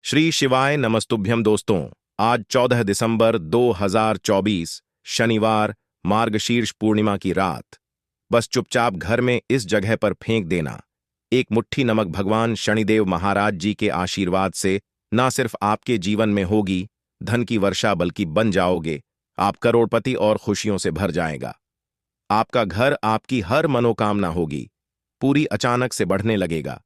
श्री शिवाय नमस्तुभ्यम दोस्तों। आज 14 दिसंबर 2024 शनिवार, मार्गशीर्ष पूर्णिमा की रात। बस चुपचाप घर में इस जगह पर फेंक देना एक मुट्ठी नमक भगवान शनिदेव महाराज जी के आशीर्वाद से ना सिर्फ आपके जीवन में होगी धन की वर्षा, बल्कि बन जाओगे आप करोड़पति और खुशियों से भर जाएगा। आपका घर, आपकी हर मनोकामना होगी पूरी, अचानक से बढ़ने लगेगा।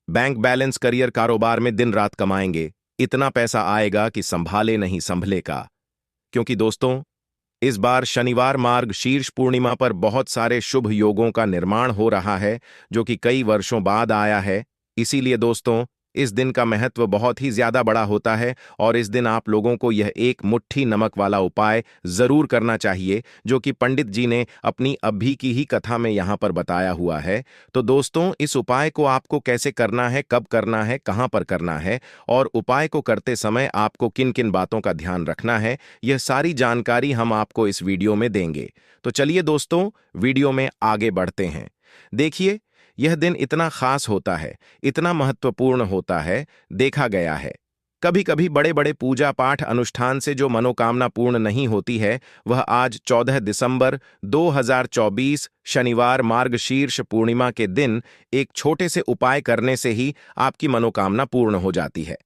बैंक बैलेंस, करियर, कारोबार में दिन रात कमाएंगे, इतना पैसा आएगा कि संभाले नहीं संभले का। क्योंकि दोस्तों, इस बार शनिवार मार्ग शीर्ष पूर्णिमा पर बहुत सारे शुभ योगों का निर्माण हो रहा है, जो कि कई वर्षों बाद आया है। इसीलिए दोस्तों, इस दिन का महत्व बहुत ही ज्यादा बड़ा होता है और इस दिन आप लोगों को यह एक मुट्ठी नमक वाला उपाय जरूर करना चाहिए, जो कि पंडित जी ने अपनी अभी की ही कथा में यहां पर बताया हुआ है। तो दोस्तों, इस उपाय को आपको कैसे करना है, कब करना है, कहां पर करना है और उपाय को करते समय आपको किन किन बातों का ध्यान रखना है, यह सारी जानकारी हम आपको इस वीडियो में देंगे। तो चलिए दोस्तों, वीडियो में आगे बढ़ते हैं। देखिए, यह दिन इतना खास होता है, इतना महत्वपूर्ण होता है। देखा गया है कभी कभी बड़े बड़े पूजा पाठ अनुष्ठान से जो मनोकामना पूर्ण नहीं होती है, वह आज 14 दिसंबर 2024 शनिवार मार्गशीर्ष पूर्णिमा के दिन एक छोटे से उपाय करने से ही आपकी मनोकामना पूर्ण हो जाती है।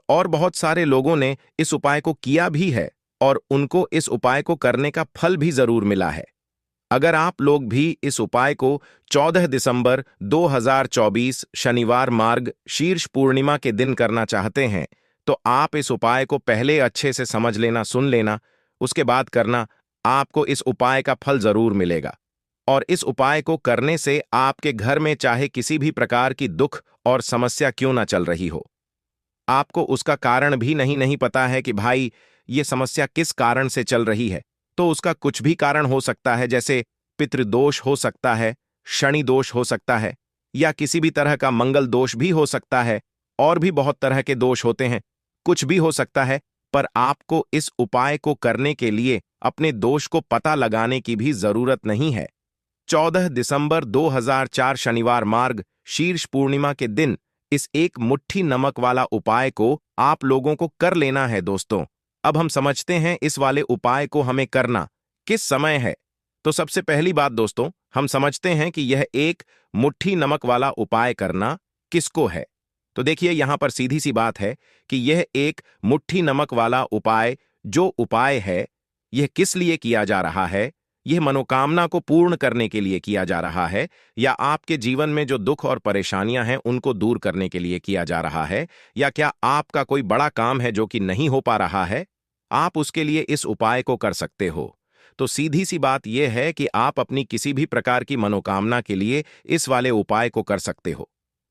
और बहुत सारे लोगों ने इस उपाय को किया भी है और उनको इस उपाय को करने का फल भी जरूर मिला है। अगर आप लोग भी इस उपाय को 14 दिसंबर 2024 शनिवार मार्ग शीर्ष पूर्णिमा के दिन करना चाहते हैं, तो आप इस उपाय को पहले अच्छे से समझ लेना, सुन लेना, उसके बाद करना। आपको इस उपाय का फल जरूर मिलेगा और इस उपाय को करने से आपके घर में चाहे किसी भी प्रकार की दुख और समस्या क्यों ना चल रही हो, आपको उसका कारण भी नहीं पता है कि भाई ये समस्या किस कारण से चल रही है, तो उसका कुछ भी कारण हो सकता है। जैसे पितृदोष हो सकता है, शनि दोष हो सकता है, या किसी भी तरह का मंगल दोष भी हो सकता है। और भी बहुत तरह के दोष होते हैं, कुछ भी हो सकता है। पर आपको इस उपाय को करने के लिए अपने दोष को पता लगाने की भी जरूरत नहीं है। 14 दिसंबर 2004 शनिवार मार्ग शीर्ष पूर्णिमा के दिन इस एक मुट्ठी नमक वाला उपाय को आप लोगों को कर लेना है। दोस्तों, अब हम समझते हैं इस वाले उपाय को हमें करना किस समय है। तो सबसे पहली बात दोस्तों, हम समझते हैं कि यह एक मुट्ठी नमक वाला उपाय करना किसको है। तो देखिए, यहां पर सीधी सी बात है कि यह एक मुट्ठी नमक वाला उपाय जो उपाय है, यह किस लिए किया जा रहा है। यह मनोकामना को पूर्ण करने के लिए किया जा रहा है, या आपके जीवन में जो दुख और परेशानियां हैं उनको दूर करने के लिए किया जा रहा है, या क्या आपका कोई बड़ा काम है जो कि नहीं हो पा रहा है, आप उसके लिए इस उपाय को कर सकते हो। तो सीधी सी बात यह है कि आप अपनी किसी भी प्रकार की मनोकामना के लिए इस वाले उपाय को कर सकते हो।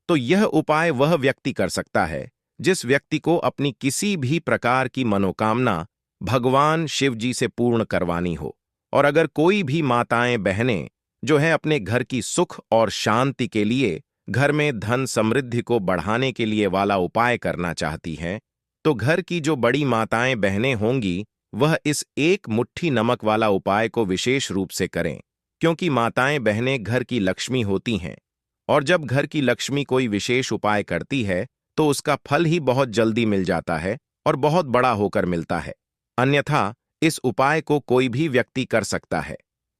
तो यह उपाय वह व्यक्ति कर सकता है जिस व्यक्ति को अपनी किसी भी प्रकार की मनोकामना भगवान शिव जी से पूर्ण करवानी हो। और अगर कोई भी माताएं बहनें जो है अपने घर की सुख और शांति के लिए, घर में धन समृद्धि को बढ़ाने के लिए वाला उपाय करना चाहती हैं, तो घर की जो बड़ी माताएं बहनें होंगी वह इस एक मुट्ठी नमक वाला उपाय को विशेष रूप से करें। क्योंकि माताएं बहनें घर की लक्ष्मी होती हैं और जब घर की लक्ष्मी कोई विशेष उपाय करती है तो उसका फल ही बहुत जल्दी मिल जाता है और बहुत बड़ा होकर मिलता है। अन्यथा इस उपाय को कोई भी व्यक्ति कर सकता है,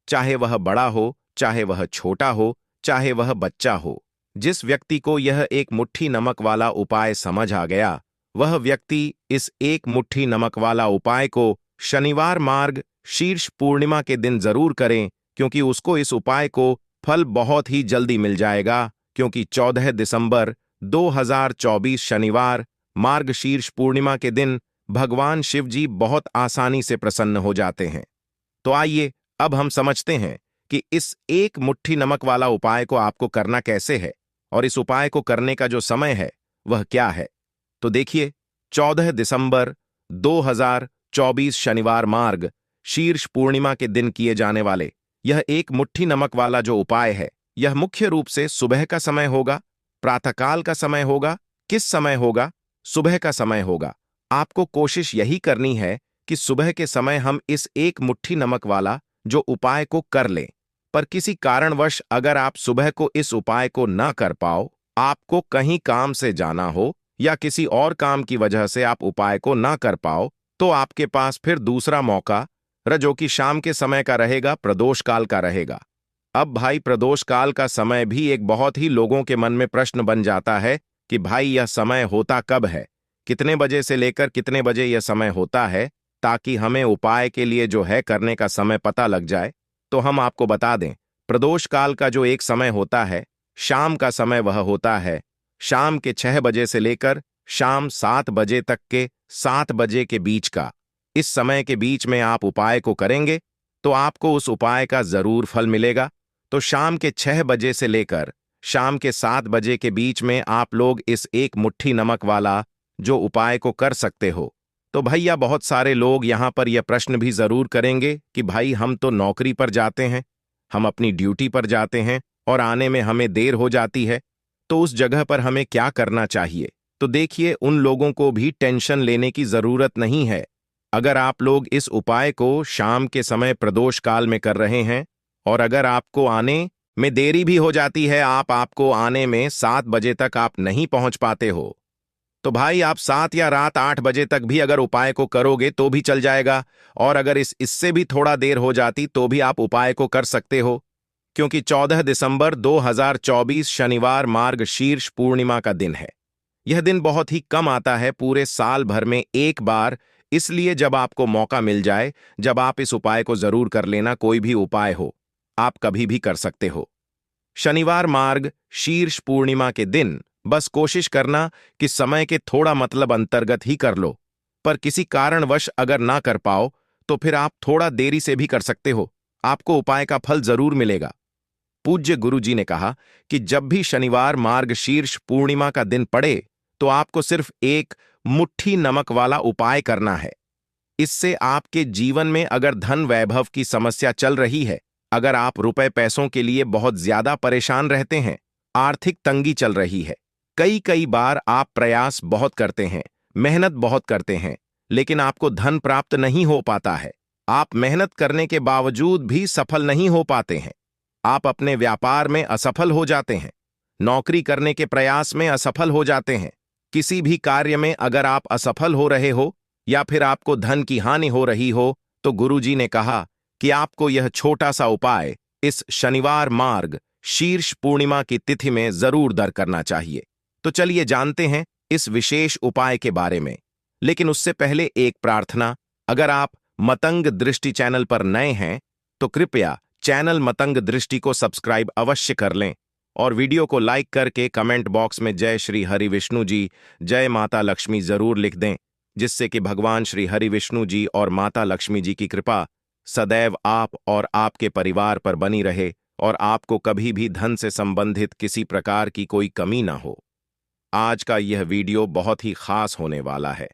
चाहे वह बड़ा हो, चाहे वह छोटा हो, चाहे वह बच्चा हो। जिस व्यक्ति को यह एक मुट्ठी नमक वाला उपाय समझ आ गया, वह व्यक्ति इस एक मुट्ठी नमक वाला उपाय को शनिवार मार्ग शीर्ष पूर्णिमा के दिन जरूर करें, क्योंकि उसको इस उपाय को फल बहुत ही जल्दी मिल जाएगा। क्योंकि 14 दिसंबर 2024 शनिवार मार्ग शीर्ष पूर्णिमा के दिन भगवान शिव जी बहुत आसानी से प्रसन्न हो जाते हैं। तो आइए अब हम समझते हैं कि इस एक मुट्ठी नमक वाला उपाय को आपको करना कैसे है और इस उपाय को करने का जो समय है वह क्या है। तो देखिए, 14 दिसंबर 2024 शनिवार मार्ग शीर्ष पूर्णिमा के दिन किए जाने वाले यह एक मुट्ठी नमक वाला जो उपाय है, यह मुख्य रूप से सुबह का समय होगा, प्रातःकाल का समय होगा। किस समय होगा? सुबह का समय होगा। आपको कोशिश यही करनी है कि सुबह के समय हम इस एक मुट्ठी नमक वाला जो उपाय को कर लें। पर किसी कारणवश अगर आप सुबह को इस उपाय को ना कर पाओ, आपको कहीं काम से जाना हो या किसी और काम की वजह से आप उपाय को ना कर पाओ, तो आपके पास फिर दूसरा मौका जो कि शाम के समय का रहेगा, प्रदोष काल का रहेगा। अब भाई प्रदोष काल का समय भी एक बहुत ही लोगों के मन में प्रश्न बन जाता है कि भाई यह समय होता कब है, कितने बजे से लेकर कितने बजे यह समय होता है, ताकि हमें उपाय के लिए जो है करने का समय पता लग जाए। तो हम आपको बता दें, प्रदोष काल का जो एक समय होता है, शाम का समय वह होता है शाम के 6 बजे से लेकर शाम 7 बजे तक के 7 बजे के बीच का। इस समय के बीच में आप उपाय को करेंगे तो आपको उस उपाय का जरूर फल मिलेगा। तो शाम के 6 बजे से लेकर शाम के 7 बजे के बीच में आप लोग इस एक मुट्ठी नमक वाला जो उपाय को कर सकते हो। तो भैया बहुत सारे लोग यहाँ पर यह प्रश्न भी जरूर करेंगे कि भाई हम तो नौकरी पर जाते हैं, हम अपनी ड्यूटी पर जाते हैं और आने में हमें देर हो जाती है, तो उस जगह पर हमें क्या करना चाहिए। तो देखिए, उन लोगों को भी टेंशन लेने की जरूरत नहीं है। अगर आप लोग इस उपाय को शाम के समय प्रदोष काल में कर रहे हैं और अगर आपको आने में देरी भी हो जाती है, आपको आने में 7 बजे तक आप नहीं पहुंच पाते हो, तो भाई आप 7 या रात 8 बजे तक भी अगर उपाय को करोगे तो भी चल जाएगा। और अगर इससे भी थोड़ा देर हो जाती तो भी आप उपाय को कर सकते हो, क्योंकि 14 दिसंबर 2024 शनिवार मार्गशीर्ष पूर्णिमा का दिन है। यह दिन बहुत ही कम आता है, पूरे साल भर में एक बार, इसलिए जब आपको मौका मिल जाए, जब आप इस उपाय को जरूर कर लेना। कोई भी उपाय हो, आप कभी भी कर सकते हो। शनिवार मार्ग शीर्ष पूर्णिमा के दिन बस कोशिश करना कि समय के थोड़ा मतलब अंतर्गत ही कर लो, पर किसी कारणवश अगर ना कर पाओ तो फिर आप थोड़ा देरी से भी कर सकते हो, आपको उपाय का फल जरूर मिलेगा। पूज्य गुरुजी ने कहा कि जब भी शनिवार मार्ग शीर्ष पूर्णिमा का दिन पड़े तो आपको सिर्फ एक मुट्ठी नमक वाला उपाय करना है। इससे आपके जीवन में अगर धन वैभव की समस्या चल रही है, अगर आप रुपए पैसों के लिए बहुत ज्यादा परेशान रहते हैं, आर्थिक तंगी चल रही है, कई कई बार आप प्रयास बहुत करते हैं, मेहनत बहुत करते हैं, लेकिन आपको धन प्राप्त नहीं हो पाता है, आप मेहनत करने के बावजूद भी सफल नहीं हो पाते हैं, आप अपने व्यापार में असफल हो जाते हैं, नौकरी करने के प्रयास में असफल हो जाते हैं, किसी भी कार्य में अगर आप असफल हो रहे हो या फिर आपको धन की हानि हो रही हो, तो गुरुजी ने कहा कि आपको यह छोटा सा उपाय इस शनिवार मार्ग शीर्ष पूर्णिमा की तिथि में जरूर दर करना चाहिए। तो चलिए जानते हैं इस विशेष उपाय के बारे में। लेकिन उससे पहले एक प्रार्थना, अगर आप मतंग दृष्टि चैनल पर नए हैं तो कृपया चैनल मतंग दृष्टि को सब्सक्राइब अवश्य कर लें और वीडियो को लाइक करके कमेंट बॉक्स में जय श्री हरि विष्णु जी, जय माता लक्ष्मी जरूर लिख दें, जिससे कि भगवान श्री हरि विष्णु जी और माता लक्ष्मी जी की कृपा सदैव आप और आपके परिवार पर बनी रहे और आपको कभी भी धन से संबंधित किसी प्रकार की कोई कमी ना हो। आज का यह वीडियो बहुत ही खास होने वाला है,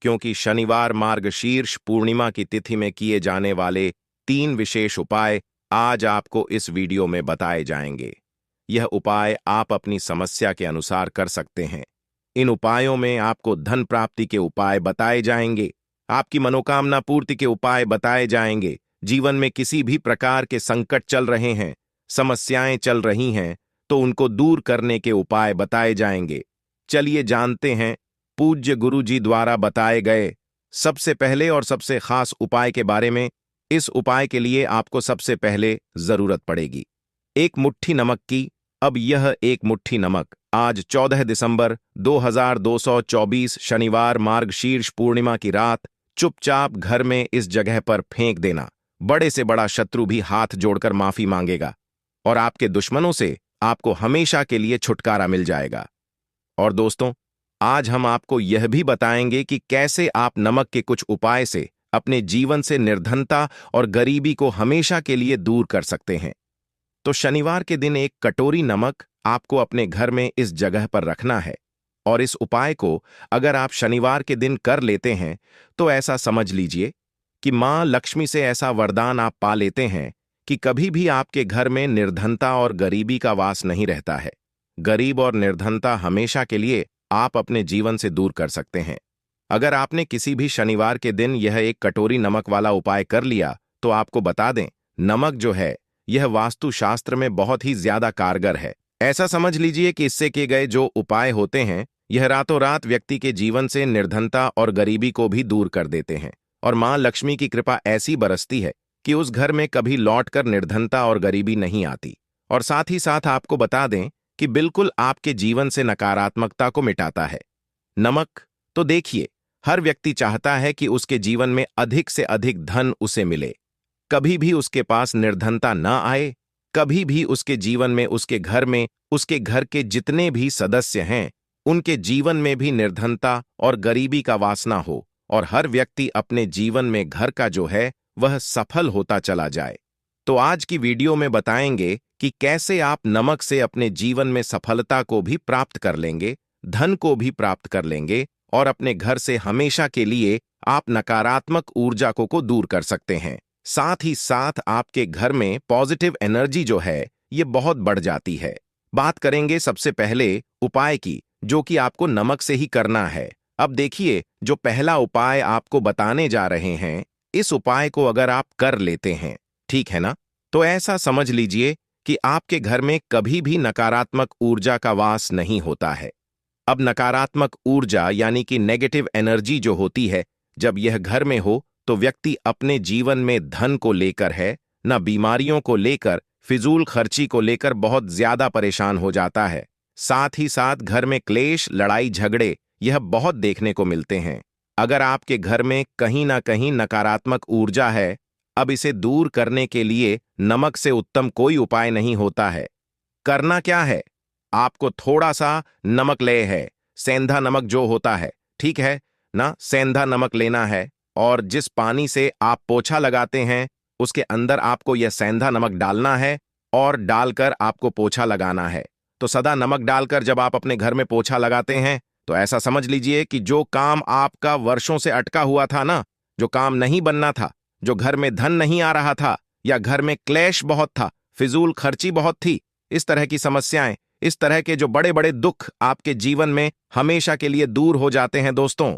क्योंकि शनिवार मार्गशीर्ष पूर्णिमा की तिथि में किए जाने वाले 3 विशेष उपाय आज आपको इस वीडियो में बताए जाएंगे। यह उपाय आप अपनी समस्या के अनुसार कर सकते हैं। इन उपायों में आपको धन प्राप्ति के उपाय बताए जाएंगे, आपकी मनोकामना पूर्ति के उपाय बताए जाएंगे, जीवन में किसी भी प्रकार के संकट चल रहे हैं, समस्याएं चल रही हैं, तो उनको दूर करने के उपाय बताए जाएंगे। चलिए जानते हैं पूज्य गुरु जी द्वारा बताए गए सबसे पहले और सबसे खास उपाय के बारे में। इस उपाय के लिए आपको सबसे पहले जरूरत पड़ेगी एक मुट्ठी नमक की। अब यह एक मुट्ठी नमक आज 14 दिसंबर 2224 शनिवार मार्गशीर्ष पूर्णिमा की रात चुपचाप घर में इस जगह पर फेंक देना। बड़े से बड़ा शत्रु भी हाथ जोड़कर माफी मांगेगा और आपके दुश्मनों से आपको हमेशा के लिए छुटकारा मिल जाएगा। और दोस्तों, आज हम आपको यह भी बताएंगे कि कैसे आप नमक के कुछ उपाय से अपने जीवन से निर्धनता और गरीबी को हमेशा के लिए दूर कर सकते हैं। तो शनिवार के दिन एक कटोरी नमक आपको अपने घर में इस जगह पर रखना है और इस उपाय को अगर आप शनिवार के दिन कर लेते हैं तो ऐसा समझ लीजिए कि मां लक्ष्मी से ऐसा वरदान आप पा लेते हैं कि कभी भी आपके घर में निर्धनता और गरीबी का वास नहीं रहता है। गरीब और निर्धनता हमेशा के लिए आप अपने जीवन से दूर कर सकते हैं। अगर आपने किसी भी शनिवार के दिन यह एक कटोरी नमक वाला उपाय कर लिया तो आपको बता दें, नमक जो है यह वास्तुशास्त्र में बहुत ही ज्यादा कारगर है। ऐसा समझ लीजिए कि इससे किए गए जो उपाय होते हैं यह रातों रात व्यक्ति के जीवन से निर्धनता और गरीबी को भी दूर कर देते हैं और मां लक्ष्मी की कृपा ऐसी बरसती है कि उस घर में कभी लौटकर निर्धनता और गरीबी नहीं आती। और साथ ही साथ आपको बता दें कि बिल्कुल आपके जीवन से नकारात्मकता को मिटाता है। नमक तो देखिए, हर व्यक्ति चाहता है कि उसके जीवन में अधिक से अधिक धन उसे मिले, कभी भी उसके पास निर्धनता ना आए, कभी भी उसके जीवन में, उसके घर में, उसके घर के जितने भी सदस्य हैं उनके जीवन में भी निर्धनता और गरीबी का वासना हो और हर व्यक्ति अपने जीवन में घर का जो है वह सफल होता चला जाए। तो आज की वीडियो में बताएंगे कि कैसे आप नमक से अपने जीवन में सफलता को भी प्राप्त कर लेंगे, धन को भी प्राप्त कर लेंगे और अपने घर से हमेशा के लिए आप नकारात्मक ऊर्जा को दूर कर सकते हैं। साथ ही साथ आपके घर में पॉजिटिव एनर्जी जो है ये बहुत बढ़ जाती है। बात करेंगे सबसे पहले उपाय की, जो कि आपको नमक से ही करना है। अब देखिए, जो पहला उपाय आपको बताने जा रहे हैं, इस उपाय को अगर आप कर लेते हैं, ठीक है ना, तो ऐसा समझ लीजिए कि आपके घर में कभी भी नकारात्मक ऊर्जा का वास नहीं होता है। अब नकारात्मक ऊर्जा यानी कि नेगेटिव एनर्जी जो होती है, जब यह घर में हो तो व्यक्ति अपने जीवन में धन को लेकर है न बीमारियों को लेकर, फिजूल खर्ची को लेकर बहुत ज्यादा परेशान हो जाता है। साथ ही साथ घर में क्लेश, लड़ाई झगड़े यह बहुत देखने को मिलते हैं। अगर आपके घर में कहीं ना कहीं नकारात्मक ऊर्जा है, अब इसे दूर करने के लिए नमक से उत्तम कोई उपाय नहीं होता है। करना क्या है, आपको थोड़ा सा नमक ले है, सेंधा नमक जो होता है, ठीक है ना, सेंधा नमक लेना है और जिस पानी से आप पोछा लगाते हैं उसके अंदर आपको यह सेंधा नमक डालना है और डालकर आपको पोछा लगाना है। तो सदा नमक डालकर जब आप अपने घर में पोछा लगाते हैं तो ऐसा समझ लीजिए कि जो काम आपका वर्षों से अटका हुआ था ना, जो काम नहीं बनना था, जो घर में धन नहीं आ रहा था या घर में क्लेश बहुत था, फिजूल खर्ची बहुत थी, इस तरह की समस्याएं, इस तरह के जो बड़े बड़े दुख आपके जीवन में हमेशा के लिए दूर हो जाते हैं दोस्तों।